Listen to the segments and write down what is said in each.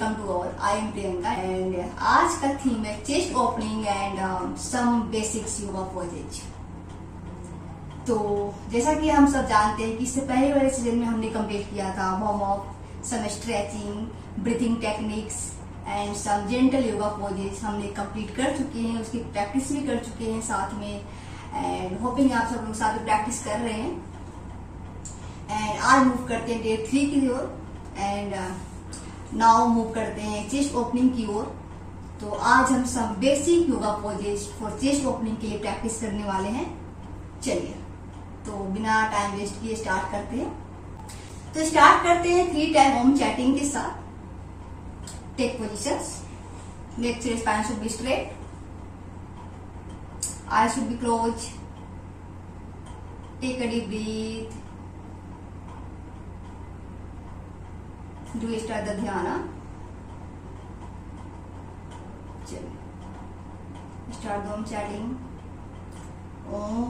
Welcome to all. I am Priyanka and आज का theme है chest opening and some basics yoga poses. तो जैसा कि हम सब जानते हैं कि इससे पहले वाले सीजन में हमने कंप्लीट किया था warm up, some stretching, breathing techniques and some gentle yoga poses हमने कंप्लीट कर चुके हैं, उसकी प्रैक्टिस भी कर चुके हैं साथ में। एंड होपिंग आप सब लोग साथ में प्रैक्टिस कर रहे हैं। एंड आज मूव करते हैं डे 3 की ओर एंड नाउ मूव करते हैं चेस्ट ओपनिंग की ओर। तो आज हम सब basic yoga poses for chest opening के लिए प्रैक्टिस करने वाले हैं। चलिए तो बिना टाइम वेस्ट किए स्टार्ट करते हैं। तो स्टार्ट करते हैं 3 टाइम ओम चैटिंग के साथ। टेक पोजिशंस, नेक से spine should be straight, eyes should be closed. Take a deep breath. Do start the dhyana. चलिए start the om chanting. Om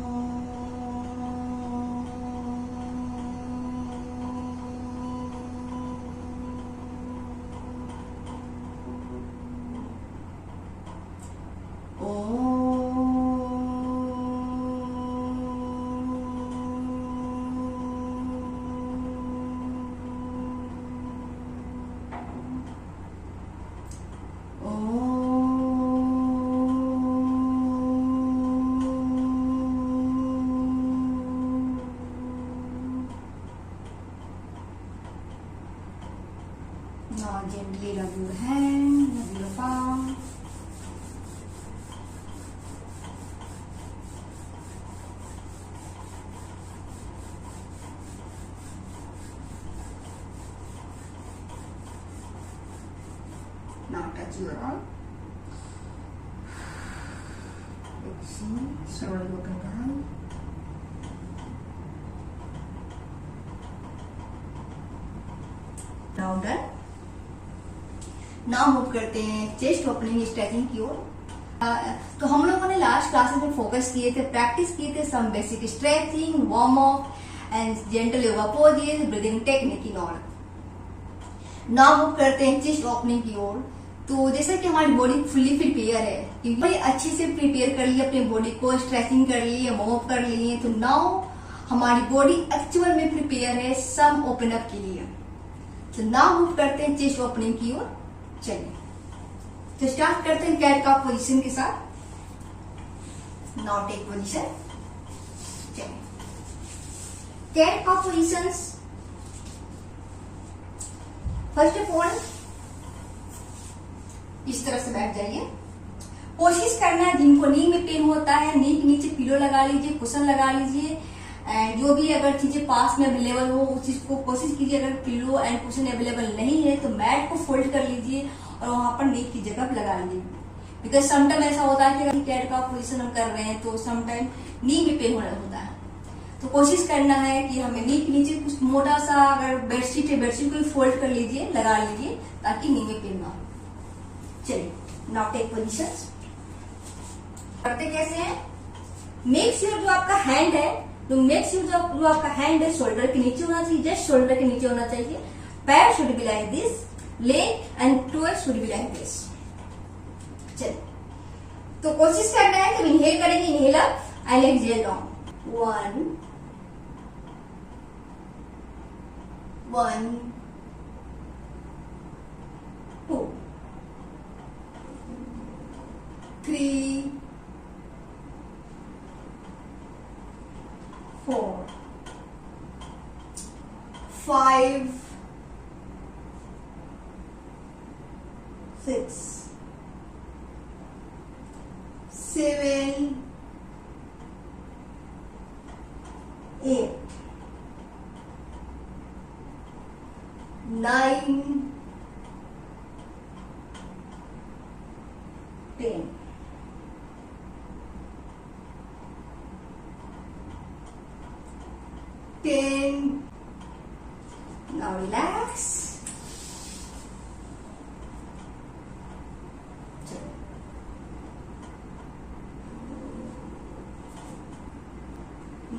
Now gently rub your hand, rub your palm. Now touch your arm. Exhale, slowly open the eye. Now done. Now move करते हैं chest opening stretching की ओर। तो हम लोगों ने last classes में focus किए थे, प्रैक्टिस किए थे some basic stretching, warm up and gentle yoga poses, breathing technique in all. Now move करते हैं चेस्ट ओपनिंग की ओर। तो जैसे कि हमारी बॉडी फुल्ली प्रिपेयर है, क्योंकि अच्छे से प्रिपेयर कर लिए अपनी बॉडी को, स्ट्रेचिंग कर लिए, वार्म अप कर लिए, तो नाउ हमारी बॉडी एक्चुअल में प्रिपेयर है सम ओपन अप के लिए। तो नाउ मूव करते हैं चेस्ट ओपनिंग की ओर। चलिए तो स्टार्ट करते हैं कैट का पोजीशन के साथ। Now take position. चलिए कैट का पोजीशंस। फर्स्ट ऑफ ऑल इस तरह से बैठ जाइए। कोशिश करना है जिनको नी में पेन होता है, नी के नीचे पिलो लगा लीजिए, कुशन लगा लीजिए। एंड जो भी अगर चीजें पास में अवेलेबल हो उस चीज को कोशिश कीजिए। अगर पिलो एंड कुशन अवेलेबल नहीं है तो मैट को फोल्ड कर लीजिए और वहां पर नीक की जगह लगा लीजिए। बिकॉज समटाइम ऐसा होता है कि अगर कैट का पोजीशन हम कर रहे हैं तो समटाइम नी में पेन होने होता है। तो कोशिश करना है कि हमें नी के नीचे कुछ मोटा सा, अगर बेडशीट है बेडशीट को फोल्ड कर लीजिए, लगा लीजिए ताकि नी में पेन ना हो। चलिए नाउ टेक पोजीशन। करते कैसे हैं? मेक श्योर जो आपका हैंड है, तो मेक श्योर जो आपका हैंड है शोल्डर के नीचे होना चाहिए, जस्ट शोल्डर के नीचे होना चाहिए। पैर should be like this, leg and toes should be like this. चलिए तो कोशिश करना है तो इनहेल करेंगे, inhale up and exhale down. 1 1 2 3 4 5 6 7 8 9 10 10 Now relax.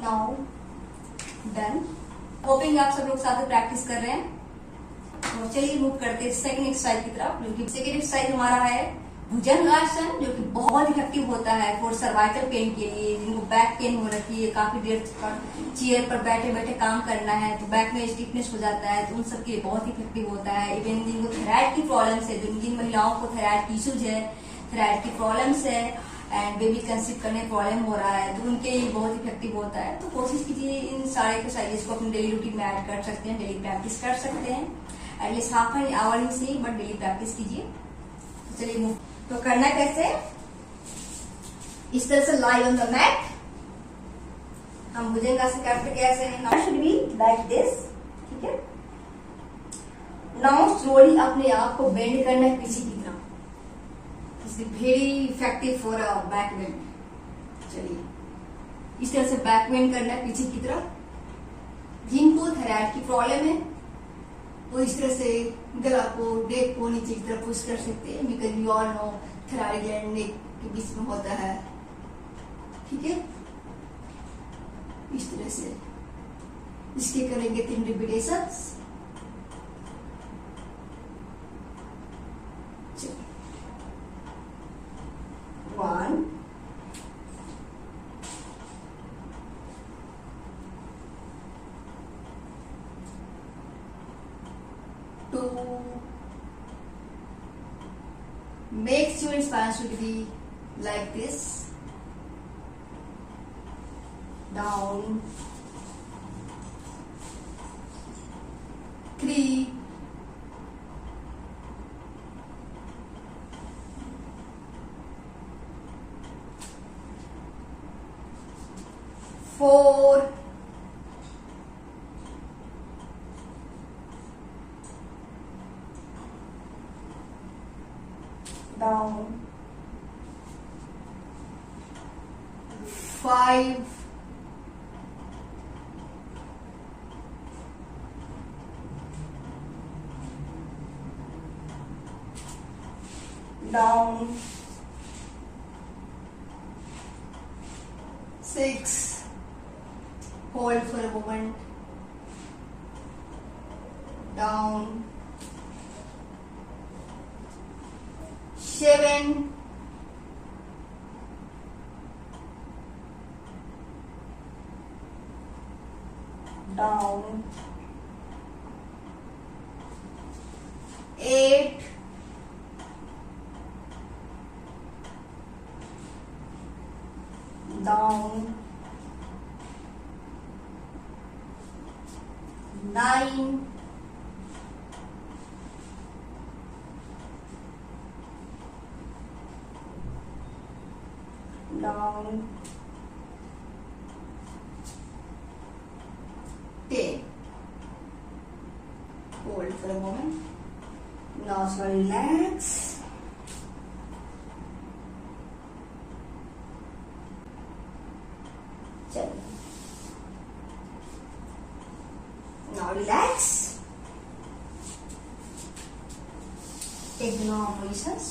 Now done. Hopping आप सब लोग साथ में प्रैक्टिस कर रहे हैं। तो चलिए मूव करते हैं सेकंड एक्सरसाइज की तरफ, जो कि सेकंड एक्सरसाइज हमारा है भुजंगासन, जो कि बहुत इफेक्टिव होता है फॉर सर्वाइकल पेन के लिए, जिनको बैक पेन हो रखी है, काफी देर चेयर पर बैठे बैठे काम करना है तो बैक में स्टिफनेस हो जाता है, तो उन सब के लिए बहुत इफेक्टिव होता है। इवन जिनको थायराइड की प्रॉब्लम्स है, जिन महिलाओं को थायराइड की इश्यूज है, थायराइड की प्रॉब्लम्स है एंड बेबी कंसीव करने प्रॉब्लम हो रहा है, तो उनके लिए बहुत इफेक्टिव होता है। तो कोशिश कीजिए इन सारे एक्सरसाइजेस को अपने डेली रूटीन में ऐड कर सकते हैं, डेली प्रैक्टिस कर सकते हैं, एटलीस्ट हाफ एन आवर ही सही बट डेली प्रैक्टिस कीजिए। तो चलिए मूव। तो करना कैसे, इस तरह से लाई ऑन द मैट, हम भुजंगासन करते कैसे हैं, now should be like this, ठीक है। नाउ स्लोली अपने आप को बेंड करना है पीछे की तरफ, very effective for back bend. चलिए इस तरह से बैक बेंड करना है पीछे की तरफ। जिनको थायराइड की प्रॉब्लम है वो इस तरह से गला को, नेक को नीचे की तरफ पुश कर सकते हैं, because you all know thyroid and neck के बीच में होता है, ठीक है। इस तरह से इसके करेंगे 3 repetitions. 1 2, make sure your spine should be like this, down, 3, 4, 5, 6, hold for a moment, down, 7, 8, 9, 10. Hold for a moment. Now slowly relax. चलिए now relax. Take the normal positions.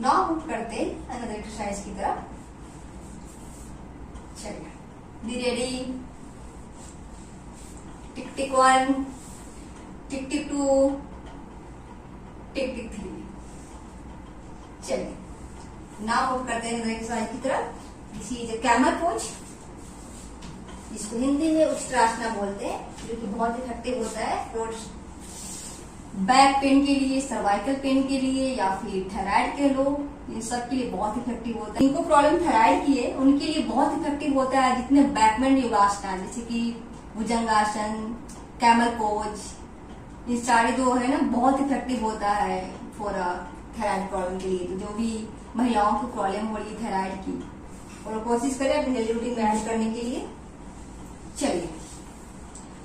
now move करते another exercise की तरफ। चलिए be ready. टिक टिक 1, टिक टिक 2, टिक टिक 3। चलिए now move करते हैं exercise की तरफ। दिस इज कैमल पोज, जिसको हिंदी में उत्तरासना बोलते हैं, जो कि बहुत इफेक्टिव होता है फॉर बैक पेन के लिए, सर्वाइकल पेन के लिए, या फिर थायराइड के लोग, इन सब के लिए बहुत इफेक्टिव होता है। जिनको प्रॉब्लम थायराइड की है उनके लिए बहुत इफेक्टिव होता है जितने बैकबेंड योगासना, जैसे कि भुजंगासन, कैमल पोज, ये सारे जो है ना बहुत इफेक्टिव होता है फॉर थायराइड प्रॉब्लम के लिए। तो जो भी महिलाओं को प्रॉब्लम हो रही है थायराइड की, और कोशिश करें अपनी डेली रूटीन में ऐड करने के लिए। चलिए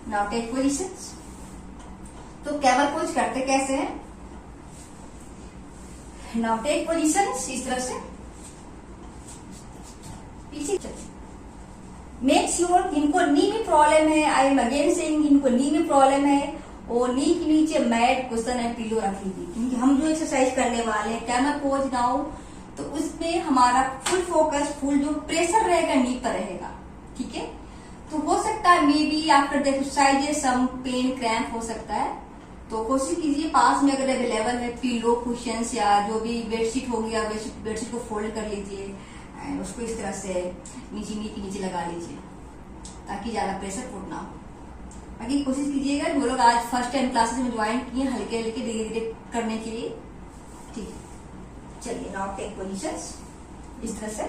नाउ टेक पोजीशंस। तो कैमल पोज करते कैसे हैं, नाउ टेक पोजीशंस इस तरह से पीछे। मेक श्योर इनको नी में प्रॉब्लम है, आई एम अगेन सेइंग इनको नी में प्रॉब्लम है, और नी के नीचे मैट, कुशन एंड पिलो रख लीजिए, क्योंकि हम जो एक्सरसाइज करने वाले हैं कैमल पोज नाउ, तो उसमें हमारा फुल फोकस, फुल जो प्रेशर रहेगा नी पर रहेगा, ठीक है। तो हो सकता है maybe after the exercise some pain cramp हो सकता है। तो कोशिश कीजिए पास में अगर अवेलेबल है पिलो कुशंस या जो भी बेडशीट होगी या बेडशीट को फोल्ड कर लीजिए एंड उसको इस तरह से नीचे नीचे लगा लीजिए ताकि ज्यादा प्रेशर पुट ना हो। बाकी कोशिश कीजिएगा जो लोग आज फर्स्ट टाइम क्लासेस में ज्वाइन किए हल्के हल्के धीरे धीरे करने के लिए, ठीक है। चलिए नाउ टेक पोजीशंस इस तरह से।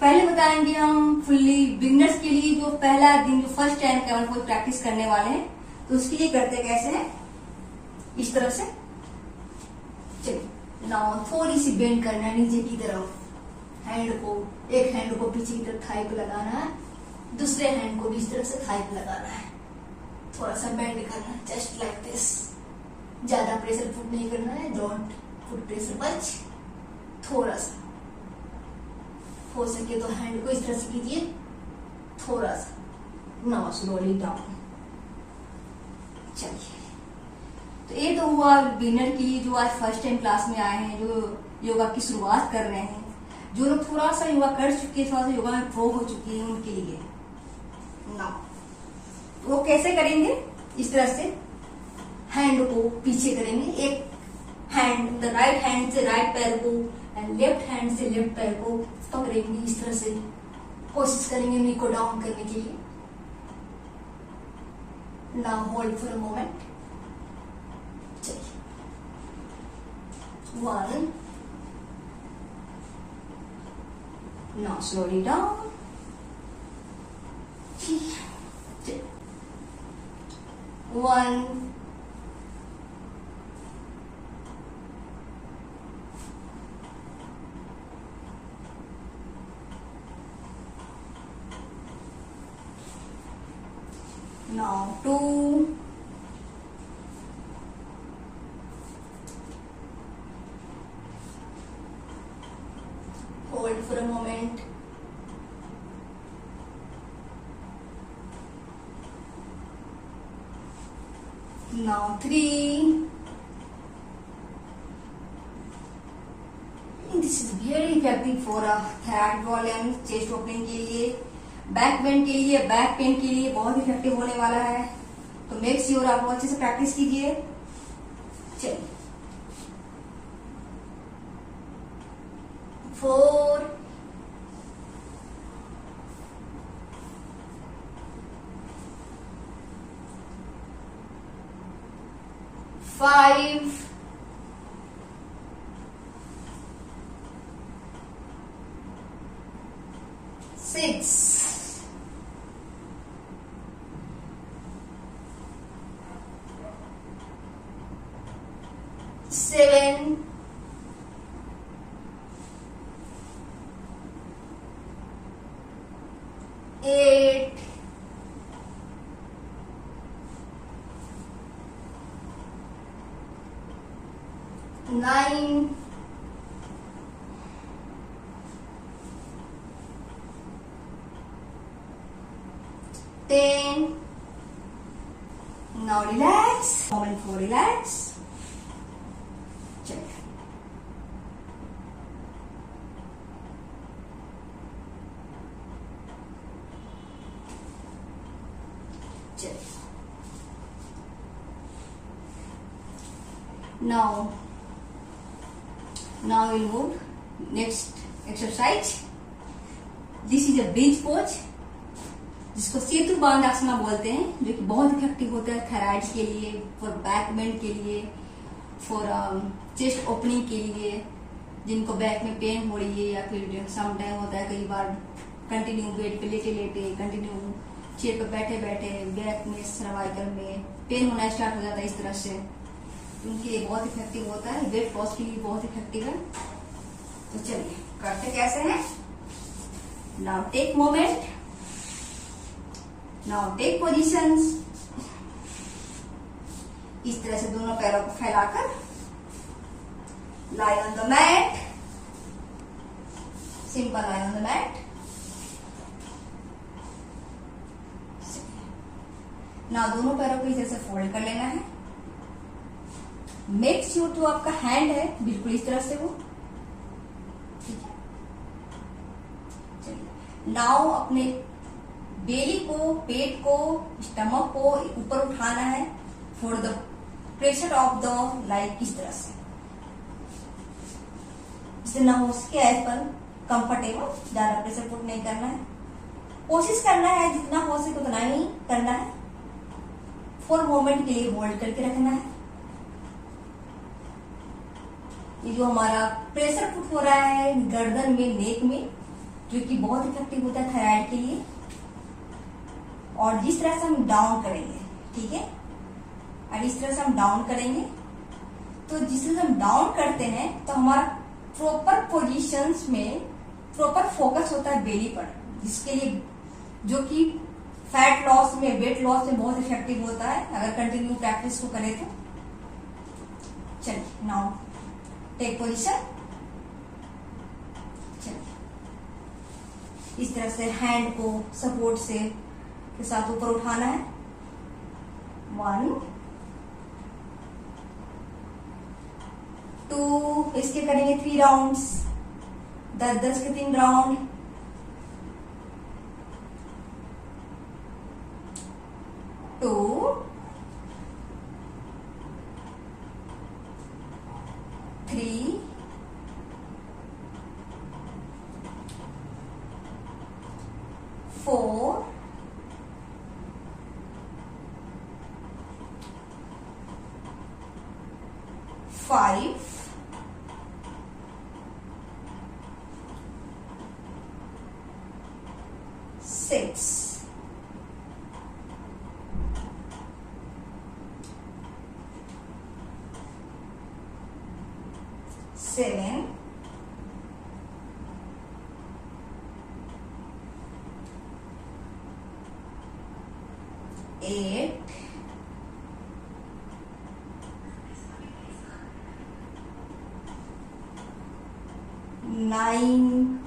पहले बताएंगे हम फुल्ली बिगिनर्स के लिए जो पहला दिन जो फर्स्ट टाइम केवल कोई प्रैक्टिस करने वाले हैं तो उसके लिए करते कैसे हैं, इस तरह से। चलिए नाउ थोड़ी सी बेंड करना है नीचे की तरफ, हैंड को एक हैंड को पीछे की तरफ थाई पे लगाना है, दूसरे हैंड को भी इस तरह से थाई पे लगाना है, थोड़ा सा बेंड करना है जस्ट लाइक दिस। ज्यादा प्रेशर पुट नहीं करना है, डोंट पुट प्रेशर मच, थोड़ा सा हो सके तो हैंड को इस तरह से कीजिए थोड़ा सा। Now slowly down. चलिए तो ये तो हुआ बिगिनर के लिए जो आज फर्स्ट टाइम क्लास में आए हैं, जो योगा की शुरुआत कर रहे हैं, जो लोग थोड़ा सा योगा कर चुके हैं, थोड़ा सा योगा में प्रो हो चुके हैं उनके लिए। नाउ वो कैसे करेंगे, इस तरह से हैंड को पीछे करेंगे, एक हैंड द राइट हैंड से राइट पैर को एंड लेफ्ट हैंड से लेफ्ट पैर को पकड़ेंगे, इस तरह से कोशिश करेंगे नी को डाउन करने के लिए। Now hold for a moment. चलिए 1, now slowly down. 1, 2, 4 for a moment. Now 3. This is very effective for a thyroid volume, chest opening के लिए, बैक बेंड के लिए, बैक पेन के लिए बहुत इफेक्टिव होने वाला है। तो मेक श्योर आप अच्छे से प्रैक्टिस कीजिए। चलिए 4, 5, 6, 7, 8, 9, 10. Now relax. Moment for relax. Check. Check. Now we'll move next exercise. This is a bridge pose, जिसको सेतु बांध आसना बोलते हैं, जो कि बहुत इफेक्टिव होता है थायराइड के लिए, फॉर बैक बेंड के लिए, फॉर चेस्ट ओपनिंग के लिए, जिनको बैक में पेन हो रही है या फिर सम टाइम होता है कई बार कंटिन्यू बेड पे लेटे लेटे, कंटिन्यू चेयर पर बैठे बैठे बैक में सर्वाइकल में पेन होना स्टार्ट हो जाता है इस तरह से, उनके लिए बहुत इफेक्टिव होता है, वेट लॉस के लिए बहुत इफेक्टिव है। तो चलिए करते कैसे हैं। Now take moment, now take positions. इस तरह से दोनों पैरों को फैलाकर lie on the mat, simple lie on the mat. Now दोनों पैरों को इस तरह से फोल्ड कर लेना है। मेक श्योर जो आपका हैंड है बिल्कुल इस तरह से वो, ठीक है। चलिए नाउ अपने बेली को, पेट को, स्टमक को ऊपर उठाना है for the pressure of the like, इस तरह से जितना हो सके एज पर कंफर्टेबल, ज्यादा प्रेशर पुट नहीं करना है। कोशिश करना है जितना हो सके उतना ही करना है। 4 मोमेंट के लिए होल्ड करके रखना है। ये जो हमारा प्रेशर पुट हो रहा है गर्दन में, नेक में, जो कि बहुत इफेक्टिव होता है थायराइड के लिए। और जिस तरह से हम डाउन करेंगे, ठीक है, और इस तरह से हम डाउन करेंगे, तो जिस तरह से हम डाउन करते हैं तो हमारा प्रॉपर पोजीशंस में प्रॉपर फोकस होता है बेली पर, जिसके लिए जो कि फैट लॉस में, वेट लॉस में बहुत इफेक्टिव होता है अगर कंटिन्यू प्रैक्टिस को करें तो। चलिए नाउ टेक पोजीशन। चलिए इस तरह से हैंड को सपोर्ट से के साथ ऊपर उठाना है। 1 2, इसके करेंगे 3 राउंड्स, 10-10 के 3 round. 2 3 4 5 6 7 8 9,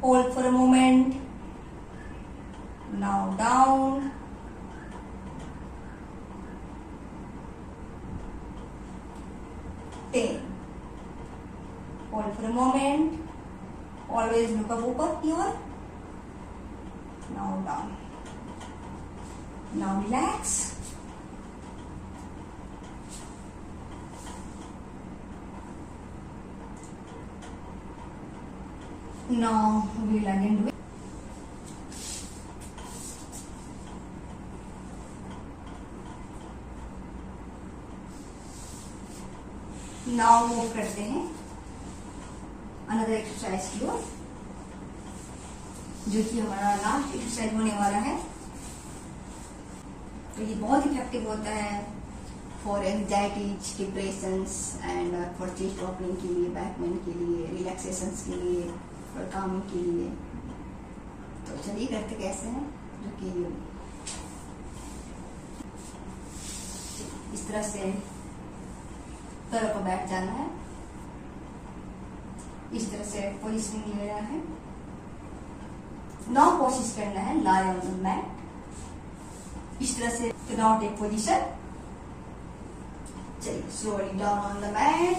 hold for a moment, now down, 10, hold for a moment, always look up here, now down, now relax. Now we will again do it. Now move करते हैं अनदर एक्सरसाइज की ओर, जो कि हमारा लास्ट एक्सरसाइज होने वाला है। तो ये बहुत इफेक्टिव होता है for anxieties, depressions and for chest opening के लिए, बैकपेन के लिए, रिलैक्सेशंस के लिए और काम के लिए। तो चलिए करते कैसे हैं, जो कि इस तरह से तरफ पर बैठ जाना है, इस तरह से पोजिशनिंग लेना है। नाउ कोशिश करना है लाई ऑन द मैट, इस तरह से। Now take position. चलिए slowly down on the mat.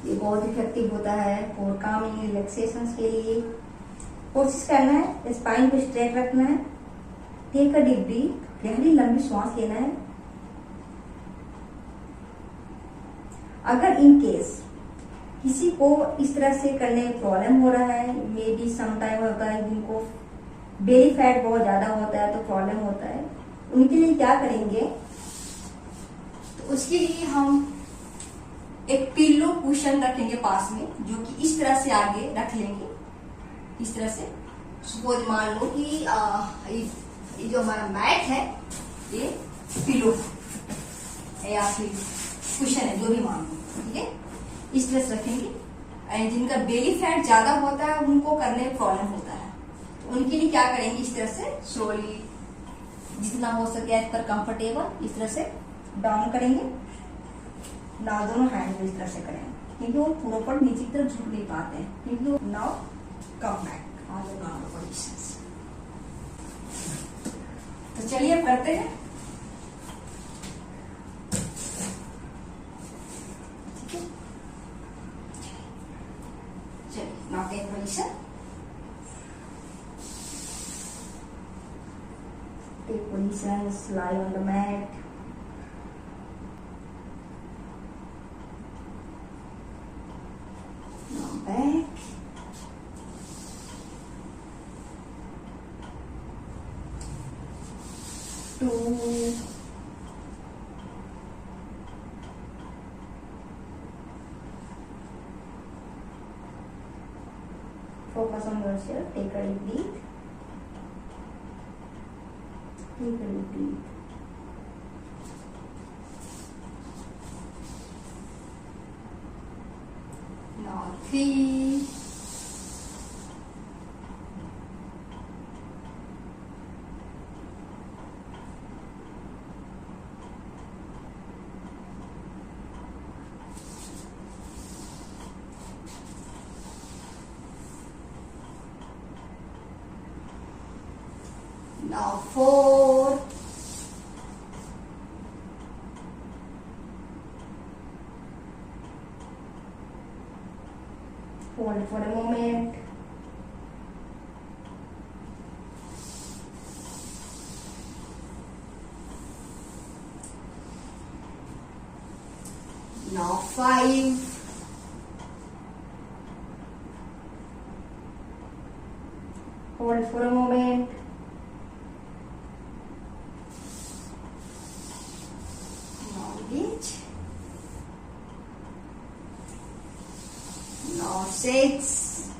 ये बहुत इफेक्टिव होता है फॉर कामिंग, रिलैक्सेशन के लिए। कोशिश करना है स्पाइन को स्ट्रेट रखना है। टेक अ डीप ब्रीथ, गहरी लंबी सांस लेना है। अगर इन केस किसी को इस तरह से करने में प्रॉब्लम हो रहा है, मे बी समटाइम होता है जिनको बेली फैट बहुत ज्यादा होता है तो प्रॉब्लम होता है, उनके लिए क्या करेंगे, तो उसके लिए हम एक पिल्लो कुशन रखेंगे पास में, जो कि इस तरह से आगे रख लेंगे। इस तरह से सपोज मान लो कि ये जो हमारा मैट है ये पिल्लो है या फिर कुशन है, जो भी मान लो, ठीक है। इस तरह से रखेंगे। एंड जिनका बेली फैट ज्यादा होता है उनको करने में प्रॉब्लम होता है, तो उनके लिए क्या करेंगे, इस तरह से स्लोली जितना हो सके एज पर कंफर्टेबल इस तरह से डाउन करेंगे। नाउ दोनों हैंड को इस तरह से करेंगे, क्योंकि वो प्रॉपर नीचे की तरफ झुक नहीं पाते हैं, क्योंकि now come back on the normal positions. तो चलिए अब करते हैं। ठीक है, चलिए now take position. positions, lie on the mat. Now back. Two. Focus on yourself. Take a deep breath. Take a deep breath. Now 3. Now 4. Hold for a moment. Now 5. Hold for a moment. Now reach. Now 6.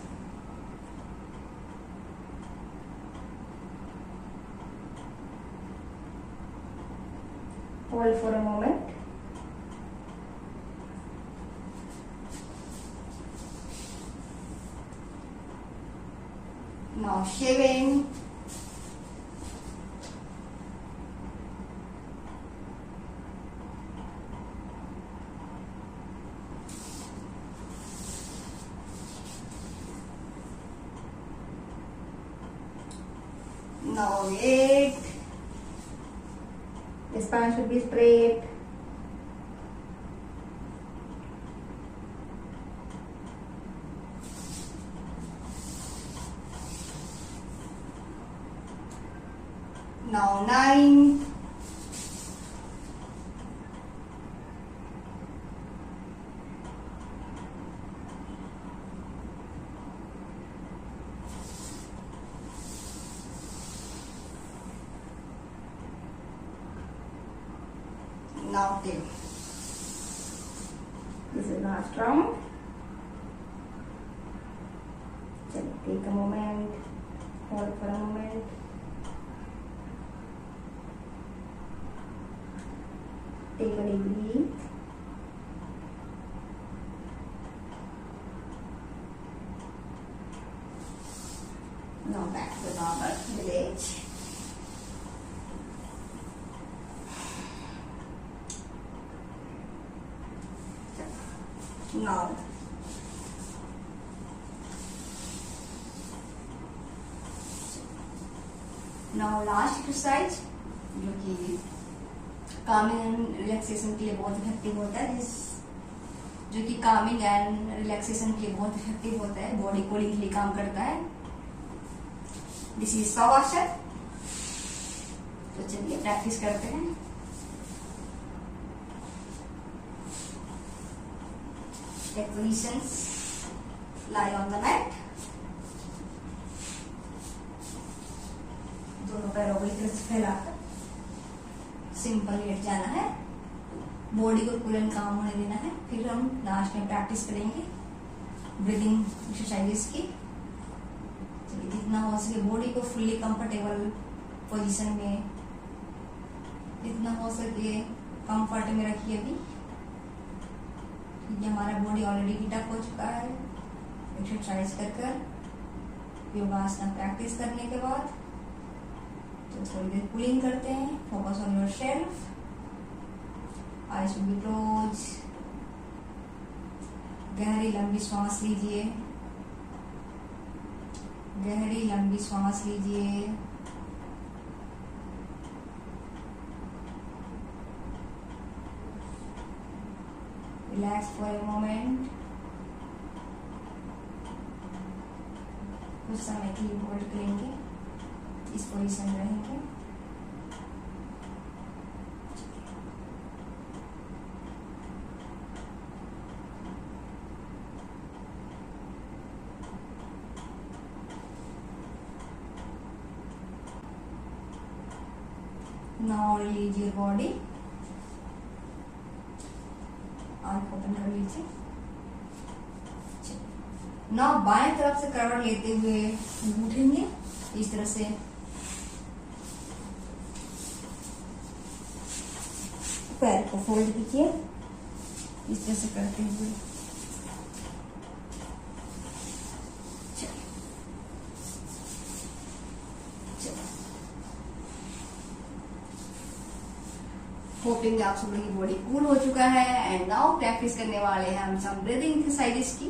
Hold for a moment. Now 7. Now 8. The spine should be straight. Now 9. Now 10. This is last round. Take a moment. Hold for a moment. Take a deep breath. Now back to normal village. Now last exercise जो कि Kameng and relaxation के लिए बहुत effective होता है, जो कि Kameng and relaxation के लिए बहुत इफेक्टिव होता है, बॉडी कूलिंग के लिए काम करता है। This is Shavasana. तो चलिए प्रैक्टिस करते हैं। Take positions, lie on the mat. दोनों पैरों को एक तरह से फैलाकर सिंपल लेट जाना है, बॉडी को कूल एंड काम होने देना है। फिर हम लास्ट में प्रैक्टिस करेंगे ब्रीदिंग एक्सरसाइजेस की। चलिए जितना हो सके बॉडी को फुल्ली कंफर्टेबल पोजीशन में, जितना हो सके कंफर्ट में रखिए। अभी क्योंकि हमारा बॉडी ऑलरेडी हीट अप हो चुका है एक्सरसाइज कर योगासन प्रैक्टिस करने के बाद। तो थोड़ी देर कूलिंग करते हैं। Focus on your self, eyes will be close. गहरी लंबी श्वास लीजिए, गहरी लंबी श्वास लीजिए। Relax for a moment. कुछ समय के लिए होल्ड करेंगे, इस पोजीशन में रहेंगे। नाउ रिलीज योर बॉडी, आंख ओपन कर लीजिए। नाउ बाएं तरफ से करवट लेते हुए उठेंगे इस तरह से, पैर को फोल्ड कीजिए इस तरह से करते हुए। होपिंग आप सब लोगों की बॉडी कूल हो चुका है। एंड नाउ प्रैक्टिस करने वाले हैं हम सब ब्रीदिंग एक्सरसाइजेस की।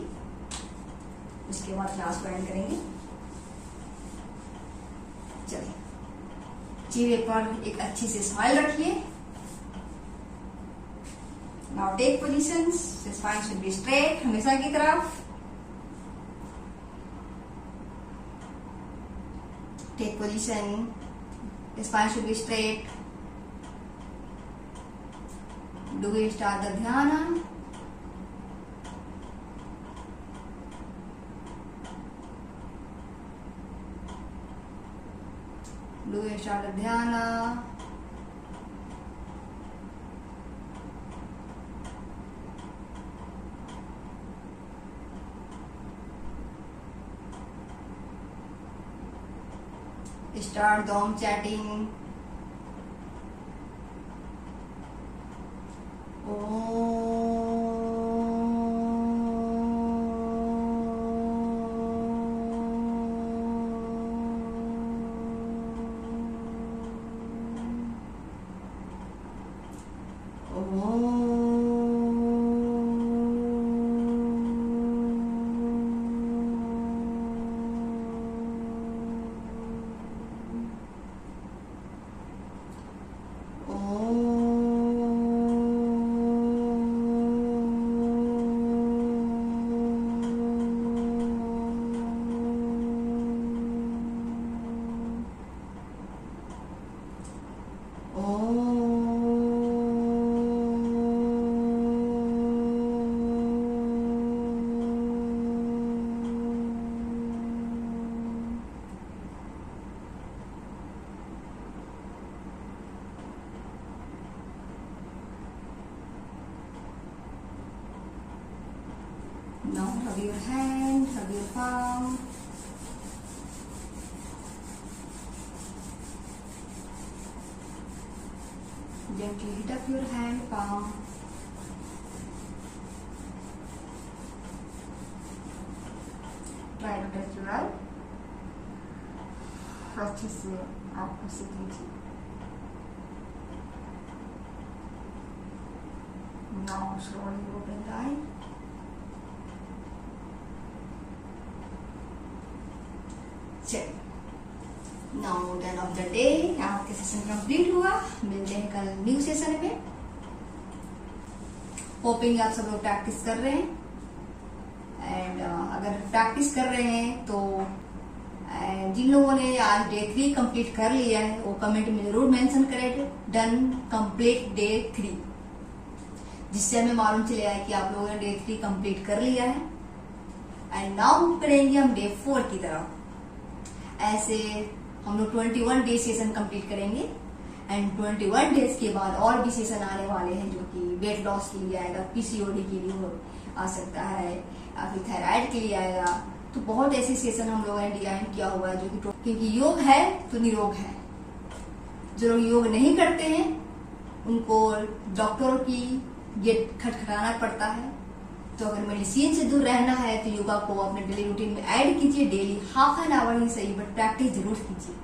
उसके बाद क्लास को एंड करेंगे। चलिए, चेहरे पर एक अच्छी सी स्माइल रखिए। Now take positions, spine should be straight, हमेशा की तरफ। Take position, spine should be straight. Do we start the dhyana? Do we start the dhyana? Start the Om chanting. Now hug your hand, hug your palm. Gently hit up your hand palm. Try to touch your eye. अच्छे से आपको सीख लीजिए। Now slowly open the eye. Now done of the day, आपके session complete हुआ। मिलते हैं कल न्यू सेशन में। होपिंग आप सब लोग प्रैक्टिस कर रहे हैं। एंड अगर प्रैक्टिस कर रहे हैं तो जिन लोगों ने आज डे 3 कंप्लीट कर लिया है वो कमेंट में जरूर मेंशन करें डन कंप्लीट डे 3, जिससे हमें मालूम चले आए कि आप लोगों ने डे 3 कंप्लीट कर लिया है। एंड नाउ करेंगे हम डे 4 की तरफ। ऐसे हम लोग 21 डे सेशन कंप्लीट करेंगे। एंड 21 डेज के बाद और भी सेशन आने वाले हैं जो कि वेट लॉस के लिए आएगा, पीसीओडी के लिए आ सकता है, या फिर थायराइड के लिए आएगा। तो बहुत ऐसे सेशन हम लोगों ने डिजाइन किया हुआ है जो कि क्योंकि योग है तो निरोग है। जो लोग योग नहीं करते हैं उनको डॉक्टरों की गेट खटखटाना पड़ता है। तो अगर मेडिसिन से दूर रहना है तो योगा को अपने डेली रूटीन में ऐड कीजिए। डेली हाफ एन आवर ही सही बट प्रैक्टिस जरूर कीजिए।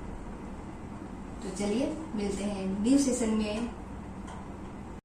तो चलिए मिलते हैं न्यू सेशन में।